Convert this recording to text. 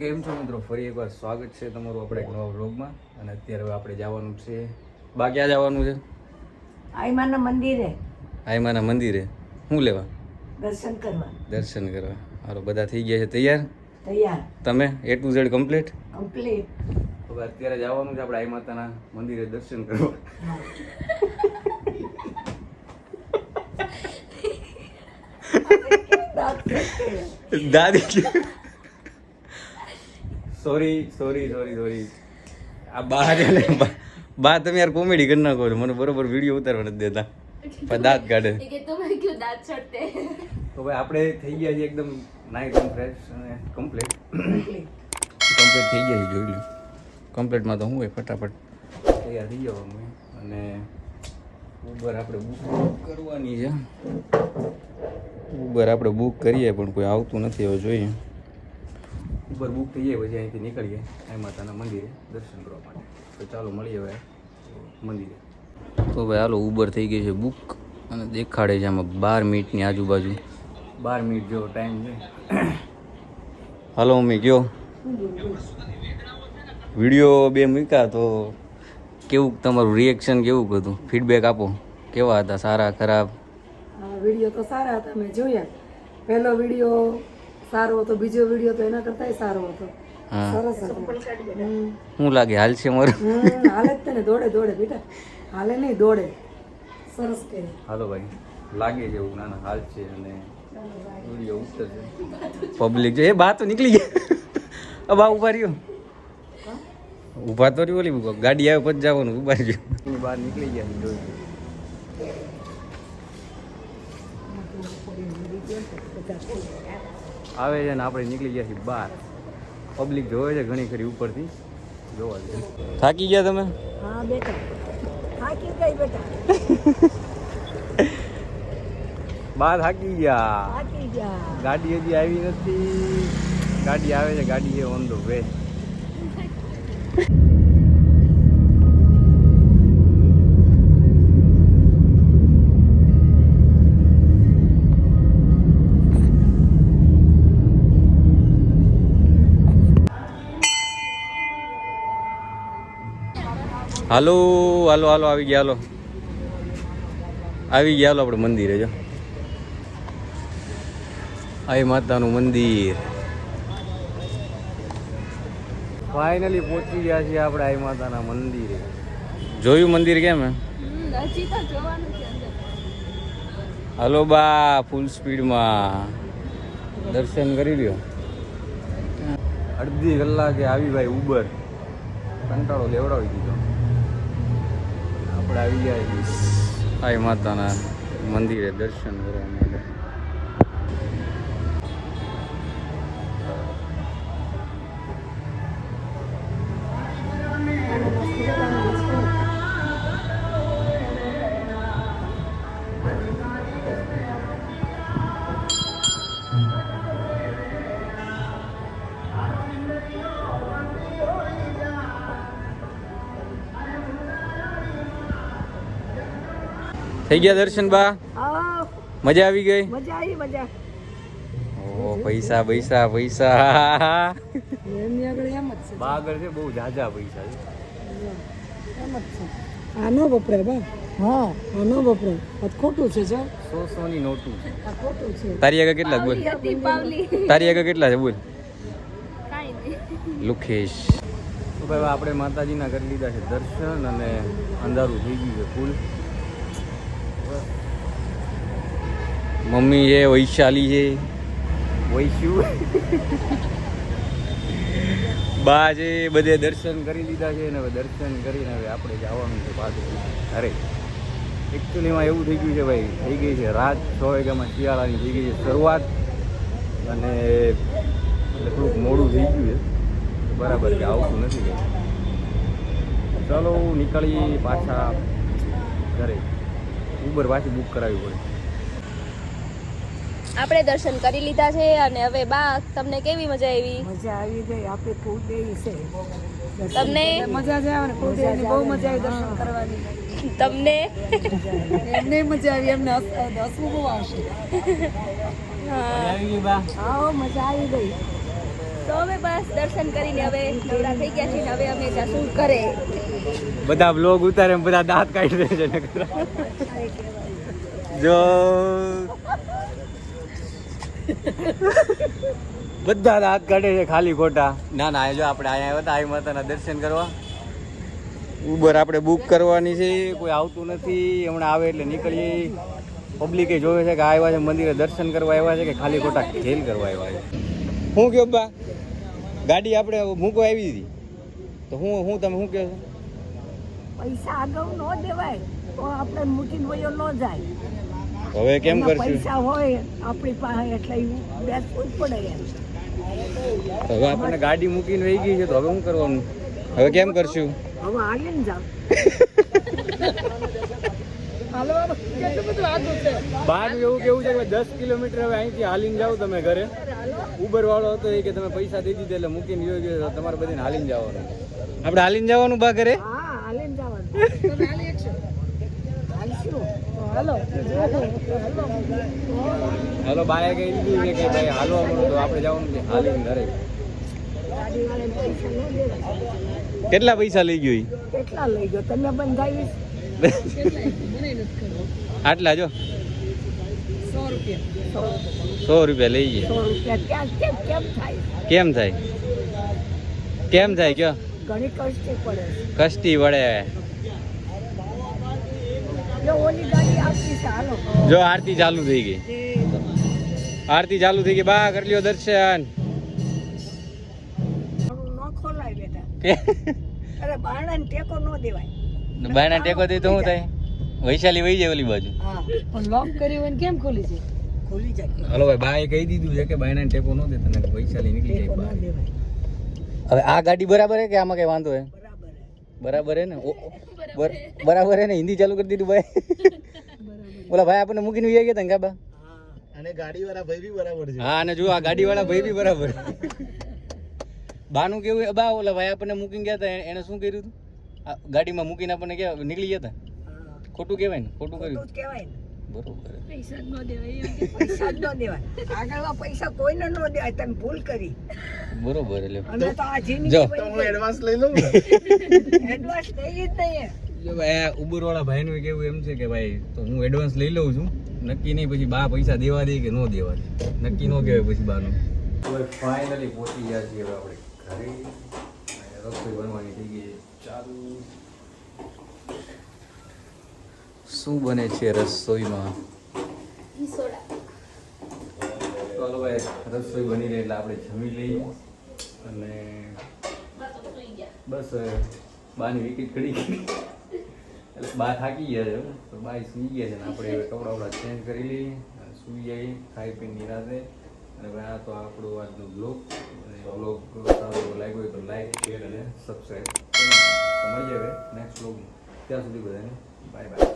કેમ છો મિત્રો, ફરી એકવાર સ્વાગત છે તમારું આપણે એક નવા વ્લોગમાં. અને અત્યારે હવે આપણે જવાનું છે બા. ક્યાં જવાનું છે? આઈમાના મંદિરે. આઈમાના મંદિરે શું લેવા? દર્શન કરવા. દર્શન કરવા. હાલો, બધા થઈ ગયા છે તૈયાર? તૈયાર. તમે A to Z complete? Complete. હવે અત્યારે જવાનું છે આપણે આઈ માતાના મંદિરે દર્શન કરવા. દાદી સોરી આ બહાર બા તમે યાર કોમેડી કરી નાખો છો, મને બરોબર વિડીયો ઉતારવા નથી દેતા પણ દાંત કાઢે. તો ભાઈ આપણે થઈ ગયા છે એકદમ નાઇસ એન્ડ ફ્રેશ અને કમ્પ્લીટ થઈ ગયા છે. જોઈ લો કમ્પ્લીટમાં તો હું હોય ફટાફટ તૈયાર થઈ જવાનું. અને ઉબર આપણે બુક કરવાની છે. ઉબર આપણે બુક કરીએ પણ કોઈ આવતું નથી. હવે જોઈએ ઉબર બુક થઈ જાય પછી અહીંથી નીકળીએ આઈ માતાના મંદિરે દર્શન કરવા માટે. તો ચાલો મળીએ હવે મંદિરે. તો ભાઈ હાલો, ઉબર થઈ ગઈ છે બુક અને દેખાડે છે આમાં 12 મિનિટની આજુબાજુ. 12 મિનિટ જેવો ટાઈમ છે. હાલો મમ્મી, કયો વિડીયો 2 મૂક્યા તો કેવું તમારું રિએક્શન કેવું હતું? ફીડબેક આપો, કેવા હતા? સારા ખરાબ? વિડીયો તો સારા હતા, મેં જોયા. પહેલો વિડીયો સારો હતો, બીજો વિડીયો તો એના કરતાંય સારો હતો. સરસ હતો. શું લાગે હાલ છે મારું? હાલે જ તને, દોડે બેટા, હાલે નહીં દોડે. સરસ કે હાલો ભાઈ, લાગે છે એવું. નાના હાલ છે અને વિડીયો ઉતરશે. પબ્લિક છે એ બા તો નીકળી ગયા. બા ઉભા રહ્યો, ઉભા તો રહ્યો. ઓલી ગાડી આવે પછી જવાનું. ઉભા રહ્યો, બહાર નીકળી ગયા. જોયું આવે છે ને આપણે નીકળી ગયા છીએ બહાર. પબ્લિક જોવે છે ઘણી ખરી ઉપરથી જોવા છે. થાકી ગયા તમે? હા બેટા, થાકી ગઈ બેટા. બહાર થાકી ગયા. થાકી ગયા. ગાડી હજી આવી નથી. ગાડી આવે છે, ગાડી છે ઓન ધ વે. હાલો હાલો હાલો, આવી ગયા. હાલો આવી ગયા. હાલો આપણે મંદિરે. જો આઈ માતાનું મંદિર. ફાઇનલી પહોંચી ગયા છીએ આપણે આઈ માતાના મંદિરે. જોયું મંદિર કેમ હે? હાલો બા, ફૂલ સ્પીડમાં દર્શન કરી લ્યો. અડધી કલાકે આવી ભાઈ ઉબર, કંટાળો લેવડાવી દીધો. આપણે આવી ગયા આઈ માતાના મંદિરે દર્શન કરવા માટે. થઈ ગયા દર્શન બા? મજા આવી ગઈ? મજા આવી, મજા. ઓ પૈસા પૈસા પૈસા. એમની આગળ એમ જ છે. બા આગળ છે બહુ ઝાઝા પૈસા છે. એમ જ છે. આ નો વપરાય બા. હા, આ નો વપરાય. આ ખોટું છે. 100 ની નોટું છે. આ ખોટું છે. તારી આગળ કેટલા બોલ? તારી આગળ કેટલા છે બોલ? લુખેશ. તો ભાઈ આપણે માતાજીના કરી લીધા છે દર્શન અને અંધારું થઈ ગયું છે ફૂલ. મમ્મી છે, વૈશાલી છે, વૈશુ બા છે, બધે દર્શન કરી લીધા છે. અને હવે દર્શન કરીને હવે આપણે જવાનું છે પાછું ઘરે. એકચ્યુઅલીમાં એવું થઈ ગયું છે ભાઈ, થઈ ગઈ છે રાત. 6 વાગ્યામાં શિયાળાની થઈ ગઈ છે શરૂઆત અને એટલે થોડુંક મોડું થઈ ગયું છે. બરાબર કે આવતું નથી કે ચાલો નીકળીએ પાછા ઘરે. ઉબર પાછી બુક કરાવવી પડે. આપણે દર્શન કરી લીધા છે અને હવે બા તમને કેવી મજા આવી? મજા આવી ગઈ. આપણે કુળદેવી છે. તમને મજા જ આવે ને, કુળદેવીની બહુ મજા આવી દર્શન કરવાની. તમને એમને મજા આવી, એમને હસવું બહુ આવશે. આવી ગઈ બા? હા મજા આવી ગઈ. તો હવે બસ દર્શન કરીને હવે નવરા થઈ ગયા છીએ ને હવે અમે જશું ઘરે. બધા બ્લોગ ઉતારે એમ બધા દાંત કાઢી દે છે જો બધા દાંત કાઢે છે ખાલી ખોટા. ના ના જો આપણે અહીંયા આવ્યા હતા આઈ માતાના દર્શન કરવા. ઉબર આપણે બુક કરવાની છે, કોઈ આવતું નથી. હમણાં આવે એટલે નીકળીએ. પબ્લિકે જોવે છે કે આવ્યા છે મંદિરે દર્શન કરવા આવ્યા છે કે ખાલી ખોટા ખેલ કરવા આવ્યા છે. શું કહો બા, ગાડી આપણે મૂકવા આવી હતી તો હું તમે શું કહો છો? પૈસા આગળ ન દેવાય તો આપણે મૂકીને વયો ન જાય. હવે કેમ એમાં કરશું? પૈસા હોય આપણી પાસે એટલે બેસવું જ પડે એમ. હવે આપણને ગાડી મૂકીને વહી ગઈ છે તો હવે શું કરવાનું? હવે કેમ કરશું? હવે હાલીને જાવ. હાલવાનું કેટલું બધું આગળ છે. બહાર એવું કેવું છે કે 10 કિલોમીટર હવે અહીંથી હાલીને જાઓ તમે ઘરે. ઉબર વાળો હતો એ કે તમે પૈસા દઈ દીધા એટલે મૂકીને ગયો તમારે બધાને હાલીને જવાનું. આપણે હાલીને જવાનું બા ઘરે? હા હાલીને જવાનું. તમે હાલી એકશો? હાલશું તો હાલો. હાલો બાએ કહી દીધું છે કે ભાઈ હાલવા મળો તો આપણે જવાનું છે હાલીને ઘરે. ગાડીવાળાને પૈસા ન દેવાય. કેટલા પૈસા લઈ ગયો ઈ? કેટલા લઈ ગયો તમે બંધાવીશ? આટલા જો 100 રૂપિયા. 100 રૂપિયા લઈ ગયા. 100 રૂપિયા કેમ થાય? કેમ થાય? કેમ થાય કયો? ઘણી કષ્ટી પડે. કષ્ટી વડે. જો ઓલી ગાડી આવતી છે હાલો. જો આરતી ચાલુ થઈ ગઈ. આરતી ચાલુ થઈ ગઈ. બા કરી લ્યો દર્શન. ન ખોલાય બેટા. અરે બારણાને ટેકો ન દેવાય. બાયના ટેકો દે તો શું થાય? વૈશાલી વહી જાય ઓલી બાજુ. હા પણ લોક કર્યું હોય ને કેમ ખોલી છે? ખોલી જાય. હાલો ભાઈ બાએ કહી દીધું છે કે બાયના ટેકો ન દે તને વૈશાલી નીકળી જાય ટેકો ન બહાર. દેવાય. હવે આ ગાડી બરાબર હે કે આમાં કઈ વાંધો હે? બરાબર બરાબર હે ને? બરાબર હે ને? હિન્દી ચાલુ કરી દીધું ભાઈ. ઓલા ભાઈ આપણને મૂકીને વહી ગયા તા ને કાબા. અને ગાડીવાળા ભાઈ બી બરાબર છે. હા અને જો આ ગાડીવાળા ભાઈ બી બરાબર. બાનું કેવું હે? બા ઓલા ભાઈ આપણને મૂકીને ગયા હતા એને શું કર્યું હતું? આ ગાડીમાં મૂકીને આપણને ક્યાં નીકળી ગયા હતા? ખોટું કહેવાય ને? ખોટું કર્યું. જ કહેવાય ને. બરોબર. પૈસા જ ન દેવાય. આગળના પૈસા કોઈને ન દેવાય. તમે ભૂલ કરી. બરોબર એટલે અને તો આ જિંદગી જો. તો હું એડવાન્સ લઈ લઉં ને. એડવાન્સ દઈ જ નહીં. જો ભાઈ આ ઉબર વાળા ભાઈનું કેવું એમ છે કે ભાઈ તો હું એડવાન્સ લઈ લઉં છું, નક્કી નહીં પછી બા પૈસા દેવા દે કે ન દેવા દે, નક્કી ન કહેવાય પછી બાનું. હવે ફાઇનલી પહોંચી ગયા છીએ હવે આપણે ઘરે. રસોઈ બનવાની થઈ ગઈ ચાલુ. શું બને છે રસોઈમાં? ચાલો ભાઈ રસોઈ બની રહી એટલે આપણે જમી લઈએ. અને બસ બાની વિકેટ ખડી ગઈ એટલે બા થાકી ગયા છે તો બા સુઈ ગયા છે ને આપણે હવે કપડાં વપડા ચેન્જ કરી લઈએ અને સુઈ જઈએ ખાઈ પીને નિરાતે. અને ભાઈ આ તો આપણો આજનો બ્લોગ. અને બ્લોગ સારો લાગ્યો હોય તો લાઈક શેર અને સબસ્ક્રાઈબ તો મળી જાય નેક્સ્ટ બ્લોગમાં. ત્યાં સુધી બધાને બાય બાય.